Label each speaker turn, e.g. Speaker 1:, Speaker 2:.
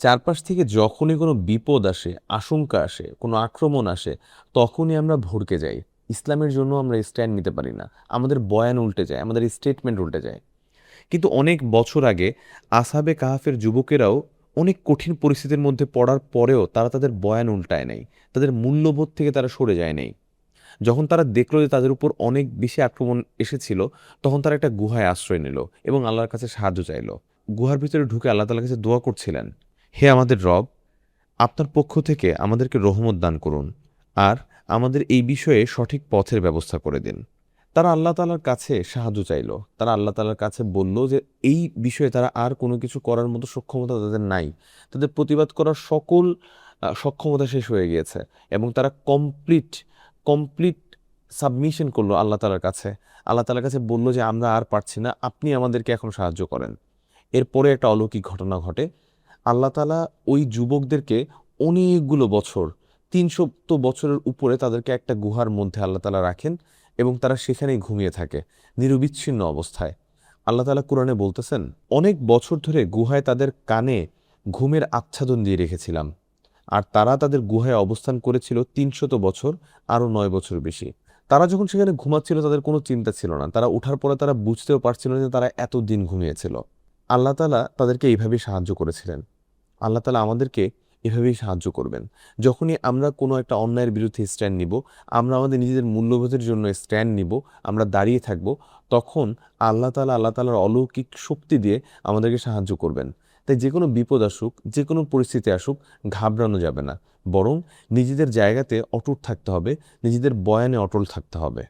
Speaker 1: চারপাশ থেকে যখনই কোনো বিপদ আসে, আশঙ্কা আসে, কোনো আক্রমণ আসে, তখনই আমরা ভড়কে যাই। ইসলামের জন্য আমরা স্ট্যান্ড নিতে পারি না। আমাদের বয়ান উল্টে যায়, আমাদের স্টেটমেন্ট উল্টে যায়। কিন্তু অনেক বছর আগে আসহাবে কাহাফের যুবকেরাও অনেক কঠিন পরিস্থিতির মধ্যে পড়ার পরেও তারা তাদের বয়ান উল্টায় নাই। তাদের মূল্যবোধ থেকে তারা সরে যায় নাই। যখন তারা দেখলো যে তাদের উপর অনেক বেশি আক্রমণ এসেছিল, তখন তারা একটা গুহায় আশ্রয় নিল এবং আল্লাহর কাছে সাহায্য চাইল। গুহার ভিতরে ঢুকে আল্লাহ তাআলার কাছে দোয়া করছিলেন, হে আমাদের রব, আপনার পক্ষ থেকে আমাদেরকে রহমত দান করুন আর আমাদের এই বিষয়ে সঠিক পথের ব্যবস্থা করে দিন। তারা আল্লাহ তাআলার কাছে সাহায্য চাইল। তারা আল্লাহ তাআলার কাছে বলল যে এই বিষয়ে তারা আর কোনো কিছু করার মতো সক্ষমতা তাদের নাই। তাদের প্রতিবাদ করার সকল সক্ষমতা শেষ হয়ে গিয়েছে এবং তারা কমপ্লিট কমপ্লিট সাবমিশন করলো আল্লাহ তাআলার কাছে। আল্লাহ তাআলার কাছে বলল যে আমরা আর পারছি না, আপনি আমাদেরকে এখন সাহায্য করেন। এরপরে একটা অলৌকিক ঘটনা ঘটে। আল্লাহ তাআলা ওই যুবকদেরকে অনেকগুলো বছর, ৩০০ বছরের উপরে তাদেরকে একটা গুহার মধ্যে আল্লাহ তাআলা রাখেন এবং তারা সেখানেই ঘুমিয়ে থাকে নিরবিচ্ছিন্ন অবস্থায়। আল্লাহ তাআলা কোরআনে বলতেছেন, অনেক বছর ধরে গুহায় তাদের কানে ঘুমের আচ্ছাদন দিয়ে রেখেছিলাম আর তারা তাদের গুহায় অবস্থান করেছিল ৩০০ বছর, আরও ৯ বছর বেশি। তারা যখন সেখানে ঘুমাচ্ছিল তাদের কোনো চিন্তা ছিল না। তারা উঠার পরে তারা বুঝতেও পারছিল না যে তারা এতদিন ঘুমিয়েছিল। আল্লাহ তাআলা তাদেরকে এইভাবেই সাহায্য করেছিলেন। আল্লাহ তাআলা আমাদেরকে এভাবেই সাহায্য করবেন। যখনই আমরা কোনো একটা অন্যায়ের বিরুদ্ধে স্ট্যান্ড নিব, আমরা আমাদের নিজেদের মূল্যবোধের জন্য স্ট্যান্ড নিব, আমরা দাঁড়িয়ে থাকব, তখন আল্লাহ তাআলার অলৌকিক শক্তি দিয়ে আমাদেরকে সাহায্য করবেন। তাই যে কোনো বিপদ আসুক, যে কোনো পরিস্থিতি আসুক, ঘাবড়ানো যাবে না। বরং নিজেদের জায়গাতে অটুট থাকতে হবে, নিজেদের বয়ানে অটল থাকতে হবে।